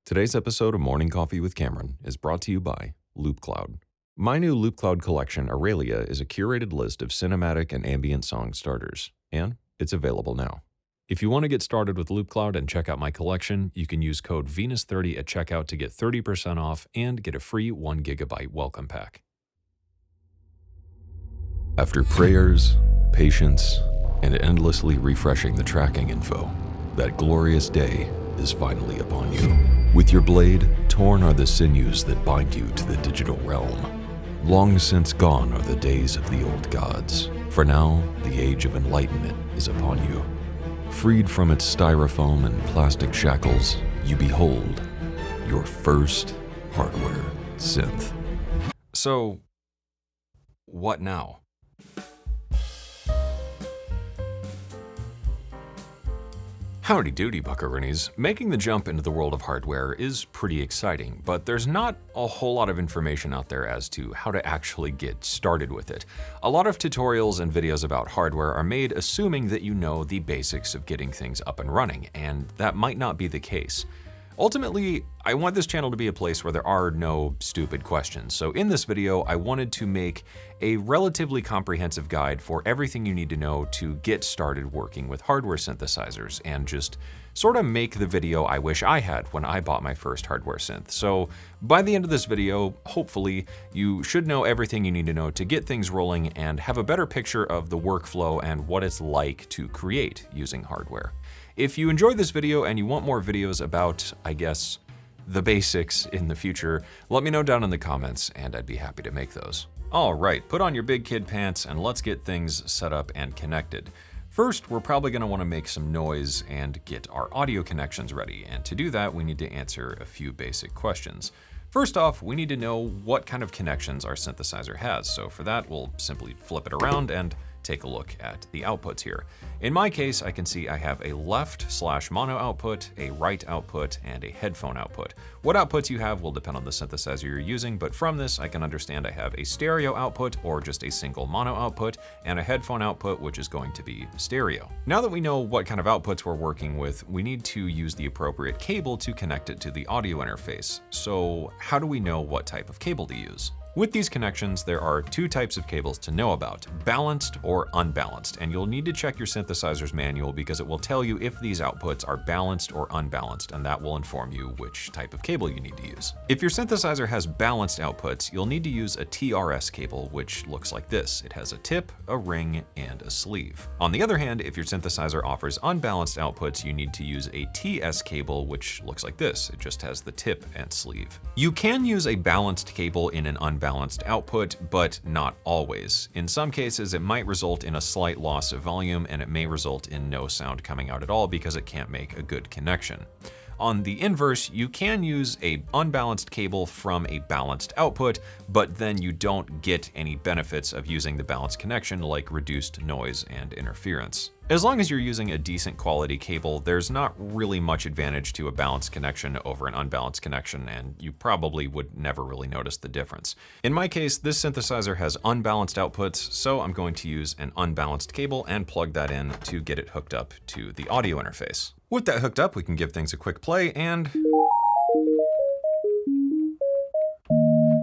Today's episode of Morning Coffee with Cameron is brought to you by Loopcloud. My new Loopcloud collection, Aurelia, is a curated list of cinematic and ambient song starters, and it's available now. If you want to get started with Loopcloud and check out my collection, you can use code Venus30 at checkout to get 30% off and get a free 1 GB welcome pack. After prayers, patience, and endlessly refreshing the tracking info, that glorious day is finally upon you. With your blade, torn are the sinews that bind you to the digital realm. Long since gone are the days of the old gods. For now, the age of enlightenment is upon you. Freed from its styrofoam and plastic shackles, you behold your first hardware synth. So, what now? Howdy doody, buckaroonies. Making the jump into the world of hardware is pretty exciting, but there's not a whole lot of information out there as to how to actually get started with it. A lot of tutorials and videos about hardware are made assuming that you know the basics of getting things up and running, and that might not be the case. Ultimately, I want this channel to be a place where there are no stupid questions. So in this video, I wanted to make a relatively comprehensive guide for everything you need to know to get started working with hardware synthesizers and just sort of make the video I wish I had when I bought my first hardware synth. So by the end of this video, hopefully you should know everything you need to know to get things rolling and have a better picture of the workflow and what it's like to create using hardware. If you enjoyed this video and you want more videos about, I guess, the basics in the future, let me know down in the comments and I'd be happy to make those. All right, put on your big kid pants and let's get things set up and connected. First, we're probably going to want to make some noise and get our audio connections ready. And to do that, we need to answer a few basic questions. First off, we need to know what kind of connections our synthesizer has. So for that, we'll simply flip it around and take a look at the outputs here. In my case, I can see I have a left/mono output, a right output, and a headphone output. What outputs you have will depend on the synthesizer you're using, but from this I can understand I have a stereo output or just a single mono output, and a headphone output which is going to be stereo. Now that we know what kind of outputs we're working with, we need to use the appropriate cable to connect it to the audio interface. So how do we know what type of cable to use? With these connections, there are two types of cables to know about, balanced or unbalanced, and you'll need to check your synthesizer's manual because it will tell you if these outputs are balanced or unbalanced, and that will inform you which type of cable you need to use. If your synthesizer has balanced outputs, you'll need to use a TRS cable, which looks like this. It has a tip, a ring, and a sleeve. On the other hand, if your synthesizer offers unbalanced outputs, you need to use a TS cable, which looks like this. It just has the tip and sleeve. You can use a balanced cable in an unbalanced output, but not always. In some cases, it might result in a slight loss of volume, and it may result in no sound coming out at all because it can't make a good connection. On the inverse, you can use a unbalanced cable from a balanced output, but then you don't get any benefits of using the balanced connection like reduced noise and interference. As long as you're using a decent quality cable, there's not really much advantage to a balanced connection over an unbalanced connection, and you probably would never really notice the difference. In my case, this synthesizer has unbalanced outputs, so I'm going to use an unbalanced cable and plug that in to get it hooked up to the audio interface. With that hooked up, we can give things a quick play, and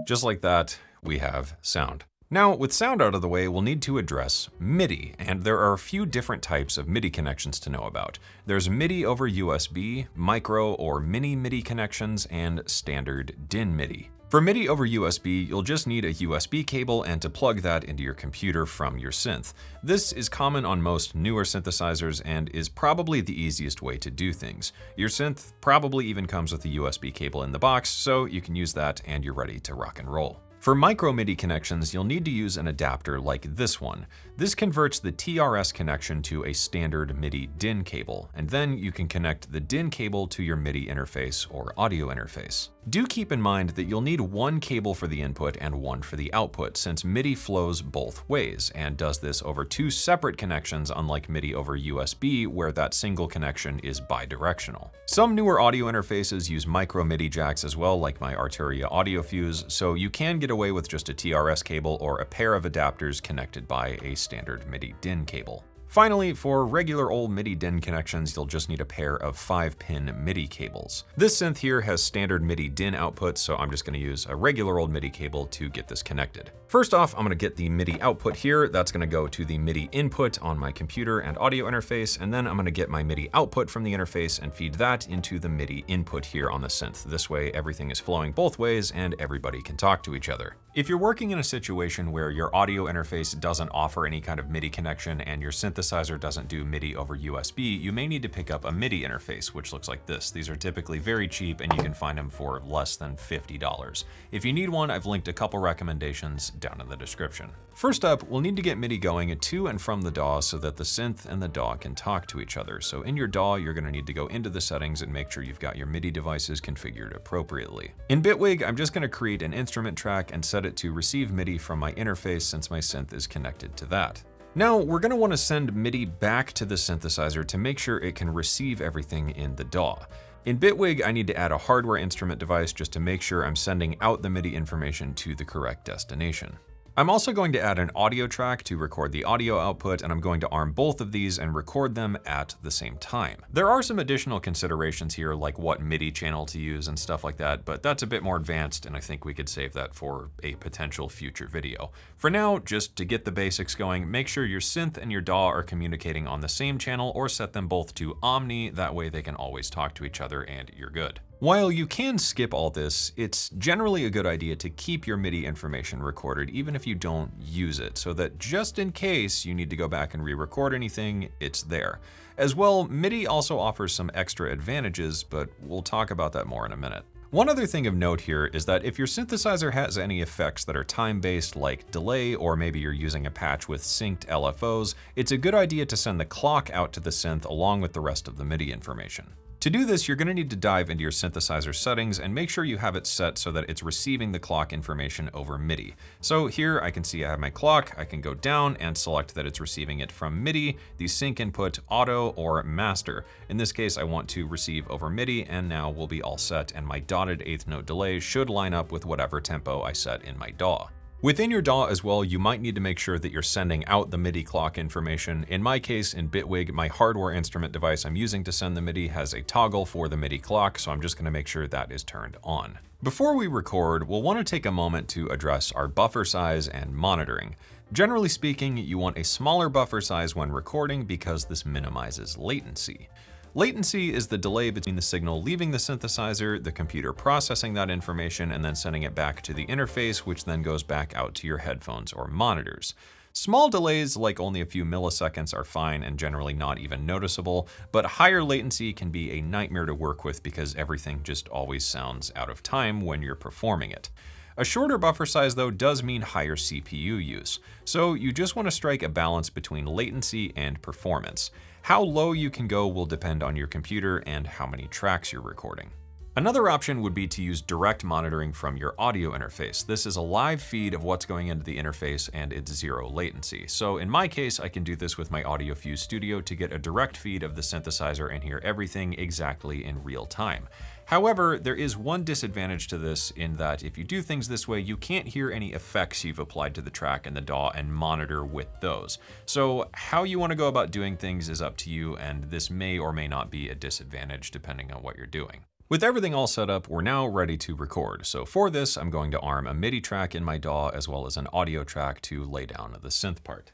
just like that, we have sound. Now, with sound out of the way, we'll need to address MIDI, and there are a few different types of MIDI connections to know about. There's MIDI over USB, micro or mini MIDI connections, and standard DIN MIDI. For MIDI over USB, you'll just need a USB cable and to plug that into your computer from your synth. This is common on most newer synthesizers and is probably the easiest way to do things. Your synth probably even comes with a USB cable in the box, so you can use that and you're ready to rock and roll. For micro MIDI connections, you'll need to use an adapter like this one. This converts the TRS connection to a standard MIDI DIN cable, and then you can connect the DIN cable to your MIDI interface or audio interface. Do keep in mind that you'll need one cable for the input and one for the output, since MIDI flows both ways and does this over two separate connections, unlike MIDI over USB, where that single connection is bidirectional. Some newer audio interfaces use micro MIDI jacks as well, like my Arturia Audio Fuse, so you can get away with just a TRS cable or a pair of adapters connected by a standard MIDI DIN cable. Finally, for regular old MIDI DIN connections, you'll just need a pair of 5-pin MIDI cables. This synth here has standard MIDI DIN outputs, so I'm just going to use a regular old MIDI cable to get this connected. First off, I'm going to get the MIDI output here. That's going to go to the MIDI input on my computer and audio interface, and then I'm going to get my MIDI output from the interface and feed that into the MIDI input here on the synth. This way, everything is flowing both ways and everybody can talk to each other. If you're working in a situation where your audio interface doesn't offer any kind of MIDI connection and your synthesizer doesn't do MIDI over USB, you may need to pick up a MIDI interface, which looks like this. These are typically very cheap and you can find them for less than $50. If you need one, I've linked a couple recommendations down in the description. First up, we'll need to get MIDI going to and from the DAW so that the synth and the DAW can talk to each other. So in your DAW, you're going to need to go into the settings and make sure you've got your MIDI devices configured appropriately. In Bitwig, I'm just going to create an instrument track and set it to receive MIDI from my interface since my synth is connected to that. Now, we're going to want to send MIDI back to the synthesizer to make sure it can receive everything in the DAW. In Bitwig, I need to add a hardware instrument device just to make sure I'm sending out the MIDI information to the correct destination. I'm also going to add an audio track to record the audio output, and I'm going to arm both of these and record them at the same time. There are some additional considerations here, like what MIDI channel to use and stuff like that, but that's a bit more advanced, and I think we could save that for a potential future video. For now, just to get the basics going, make sure your synth and your DAW are communicating on the same channel or set them both to Omni, that way they can always talk to each other and you're good. While you can skip all this, it's generally a good idea to keep your MIDI information recorded even if you don't use it, so that just in case you need to go back and re-record anything, it's there. As well, MIDI also offers some extra advantages, but we'll talk about that more in a minute. One other thing of note here is that if your synthesizer has any effects that are time-based like delay, or maybe you're using a patch with synced LFOs, it's a good idea to send the clock out to the synth along with the rest of the MIDI information. To do this, you're going to need to dive into your synthesizer settings and make sure you have it set so that it's receiving the clock information over MIDI. So here I can see I have my clock, I can go down and select that it's receiving it from MIDI, the sync input, auto, or master. In this case, I want to receive over MIDI, and now we'll be all set, and my dotted eighth note delay should line up with whatever tempo I set in my DAW. Within your DAW as well, you might need to make sure that you're sending out the MIDI clock information. In my case, in Bitwig, my hardware instrument device I'm using to send the MIDI has a toggle for the MIDI clock, so I'm just going to make sure that is turned on. Before we record, we'll want to take a moment to address our buffer size and monitoring. Generally speaking, you want a smaller buffer size when recording because this minimizes latency. Latency is the delay between the signal leaving the synthesizer, the computer processing that information, and then sending it back to the interface, which then goes back out to your headphones or monitors. Small delays, like only a few milliseconds, are fine and generally not even noticeable, but higher latency can be a nightmare to work with because everything just always sounds out of time when you're performing it. A shorter buffer size, though, does mean higher CPU use, so you just want to strike a balance between latency and performance. How low you can go will depend on your computer and how many tracks you're recording. Another option would be to use direct monitoring from your audio interface. This is a live feed of what's going into the interface and it's zero latency. So in my case, I can do this with my AudioFuse Studio to get a direct feed of the synthesizer and hear everything exactly in real time. However, there is one disadvantage to this in that if you do things this way, you can't hear any effects you've applied to the track in the DAW and monitor with those. So how you want to go about doing things is up to you, and this may or may not be a disadvantage depending on what you're doing. With everything all set up, we're now ready to record. So for this, I'm going to arm a MIDI track in my DAW as well as an audio track to lay down the synth part.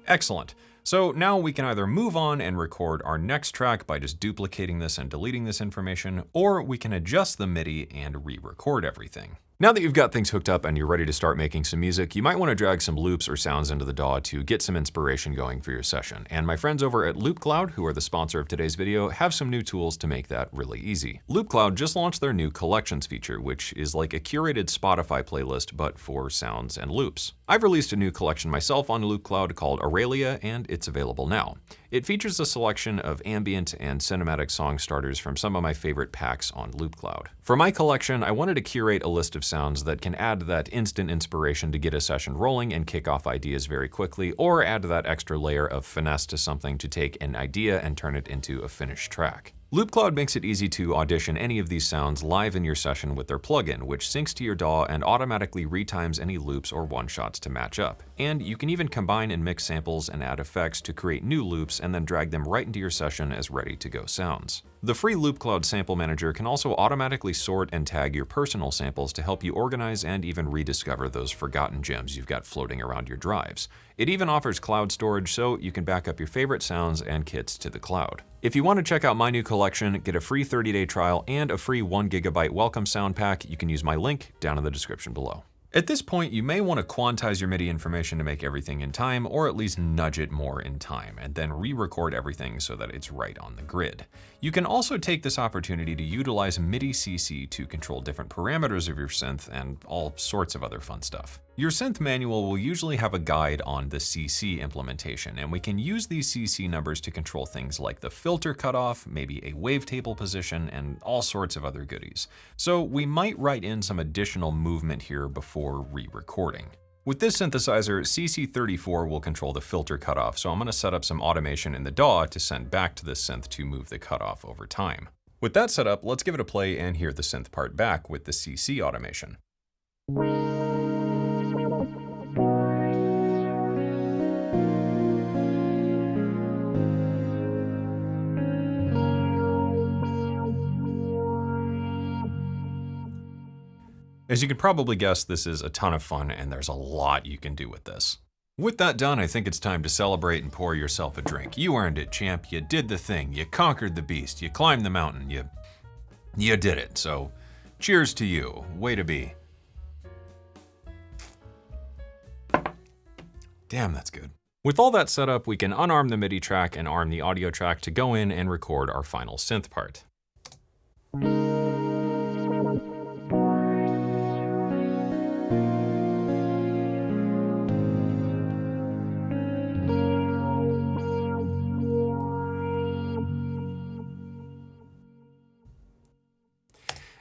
Excellent. So now we can either move on and record our next track by just duplicating this and deleting this information, or we can adjust the MIDI and re-record everything. Now that you've got things hooked up and you're ready to start making some music, you might want to drag some loops or sounds into the DAW to get some inspiration going for your session. And my friends over at Loopcloud, who are the sponsor of today's video, have some new tools to make that really easy. Loopcloud just launched their new Collections feature, which is like a curated Spotify playlist, but for sounds and loops. I've released a new collection myself on Loopcloud called Aurelia, and it's available now. It features a selection of ambient and cinematic song starters from some of my favorite packs on Loopcloud. For my collection, I wanted to curate a list of sounds that can add that instant inspiration to get a session rolling and kick off ideas very quickly, or add that extra layer of finesse to something to take an idea and turn it into a finished track. Loopcloud makes it easy to audition any of these sounds live in your session with their plugin, which syncs to your DAW and automatically retimes any loops or one-shots to match up. And you can even combine and mix samples and add effects to create new loops and then drag them right into your session as ready-to-go sounds. The free Loopcloud Sample Manager can also automatically sort and tag your personal samples to help you organize and even rediscover those forgotten gems you've got floating around your drives. It even offers cloud storage, so you can back up your favorite sounds and kits to the cloud. If you want to check out my new collection, get a free 30-day trial and a free 1 GB welcome sound pack, you can use my link down in the description below. At this point, you may want to quantize your MIDI information to make everything in time, or at least nudge it more in time, and then re-record everything so that it's right on the grid. You can also take this opportunity to utilize MIDI CC to control different parameters of your synth and all sorts of other fun stuff. Your synth manual will usually have a guide on the CC implementation, and we can use these CC numbers to control things like the filter cutoff, maybe a wavetable position, and all sorts of other goodies. So we might write in some additional movement here before re-recording. With this synthesizer, CC34 will control the filter cutoff, so I'm going to set up some automation in the DAW to send back to this synth to move the cutoff over time. With that set up, let's give it a play and hear the synth part back with the CC automation. As you could probably guess, this is a ton of fun and there's a lot you can do with this. With that done, I think it's time to celebrate and pour yourself a drink. You earned it, champ. You did the thing. You conquered the beast. You climbed the mountain. You did it. So cheers to you. Way to be. Damn, that's good. With all that set up, we can unarm the MIDI track and arm the audio track to go in and record our final synth part.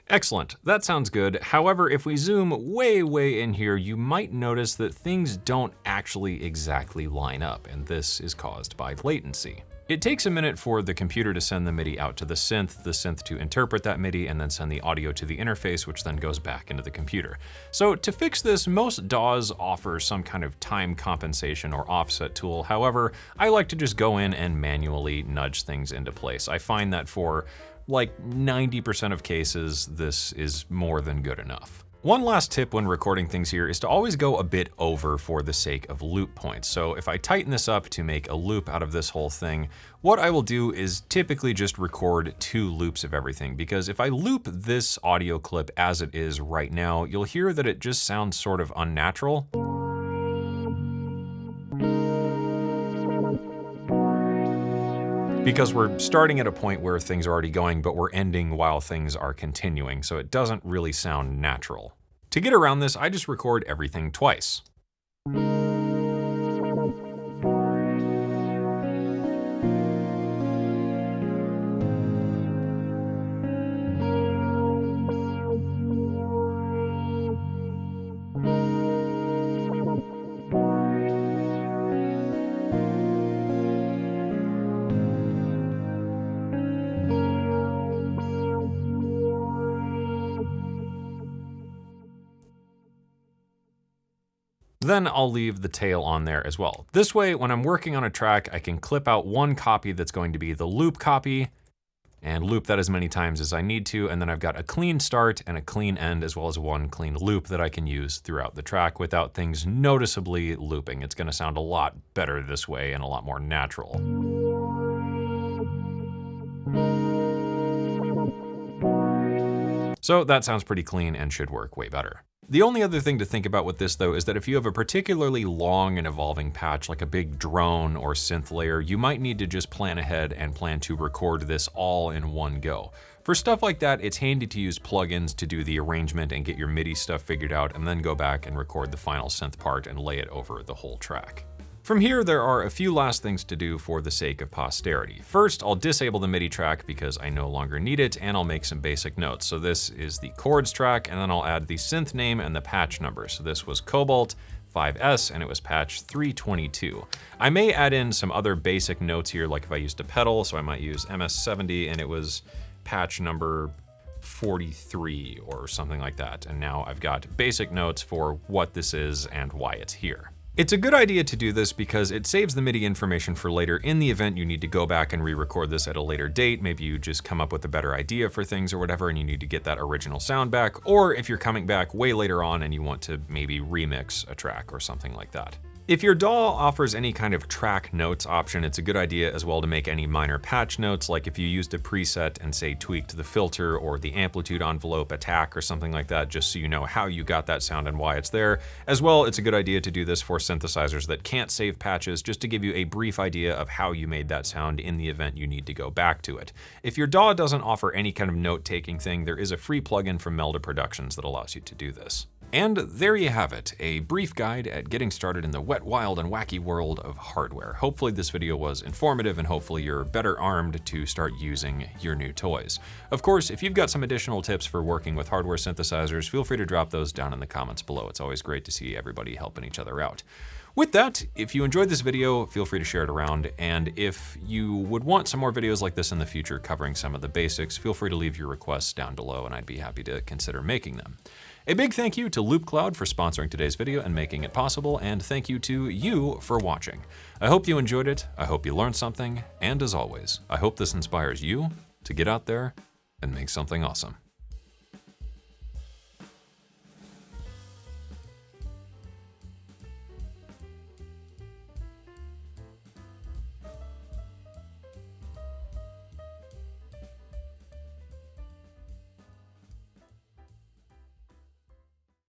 Excellent, that sounds good. However, if we zoom way in here, you might notice that things don't actually exactly line up, and this is caused by latency. It takes a minute for the computer to send the MIDI out to the synth to interpret that MIDI, and then send the audio to the interface, which then goes back into the computer. So to fix this, most DAWs offer some kind of time compensation or offset tool. However, I like to just go in and manually nudge things into place. I find that for like 90% of cases, this is more than good enough. One last tip when recording things here is to always go a bit over for the sake of loop points. So if I tighten this up to make a loop out of this whole thing, what I will do is typically just record 2 loops of everything, because if I loop this audio clip as it is right now, you'll hear that it just sounds sort of unnatural. Because we're starting at a point where things are already going, but we're ending while things are continuing, so it doesn't really sound natural. To get around this, I just record everything twice. Then I'll leave the tail on there as well. This way, when I'm working on a track, I can clip out one copy that's going to be the loop copy and loop that as many times as I need to, and then I've got a clean start and a clean end, as well as one clean loop that I can use throughout the track without things noticeably looping. It's gonna sound a lot better this way and a lot more natural. So that sounds pretty clean and should work way better. The only other thing to think about with this though is that if you have a particularly long and evolving patch, like a big drone or synth layer, you might need to just plan ahead and plan to record this all in one go. For stuff like that, it's handy to use plugins to do the arrangement and get your MIDI stuff figured out, and then go back and record the final synth part and lay it over the whole track. From here, there are a few last things to do for the sake of posterity. First, I'll disable the MIDI track because I no longer need it, and I'll make some basic notes. So this is the chords track, and then I'll add the synth name and the patch number. So this was Cobalt 5S, and it was patch 322. I may add in some other basic notes here, like if I used a pedal, so I might use MS70, and it was patch number 43 or something like that. And now I've got basic notes for what this is and why it's here. It's a good idea to do this because it saves the MIDI information for later in the event you need to go back and re-record this at a later date. Maybe you just come up with a better idea for things or whatever and you need to get that original sound back, or if you're coming back way later on and you want to maybe remix a track or something like that. If your DAW offers any kind of track notes option, it's a good idea as well to make any minor patch notes, like if you used a preset and say tweaked the filter or the amplitude envelope attack or something like that, just so you know how you got that sound and why it's there. As well, it's a good idea to do this for synthesizers that can't save patches, just to give you a brief idea of how you made that sound in the event you need to go back to it. If your DAW doesn't offer any kind of note-taking thing, there is a free plugin from Melda Productions that allows you to do this. And there you have it, a brief guide at getting started in the wet, wild, and wacky world of hardware. Hopefully this video was informative and hopefully you're better armed to start using your new toys. Of course, if you've got some additional tips for working with hardware synthesizers, feel free to drop those down in the comments below. It's always great to see everybody helping each other out. With that, if you enjoyed this video, feel free to share it around, and if you would want some more videos like this in the future covering some of the basics, feel free to leave your requests down below and I'd be happy to consider making them. A big thank you to Loopcloud for sponsoring today's video and making it possible, and thank you to you for watching. I hope you enjoyed it, I hope you learned something, and as always, I hope this inspires you to get out there and make something awesome.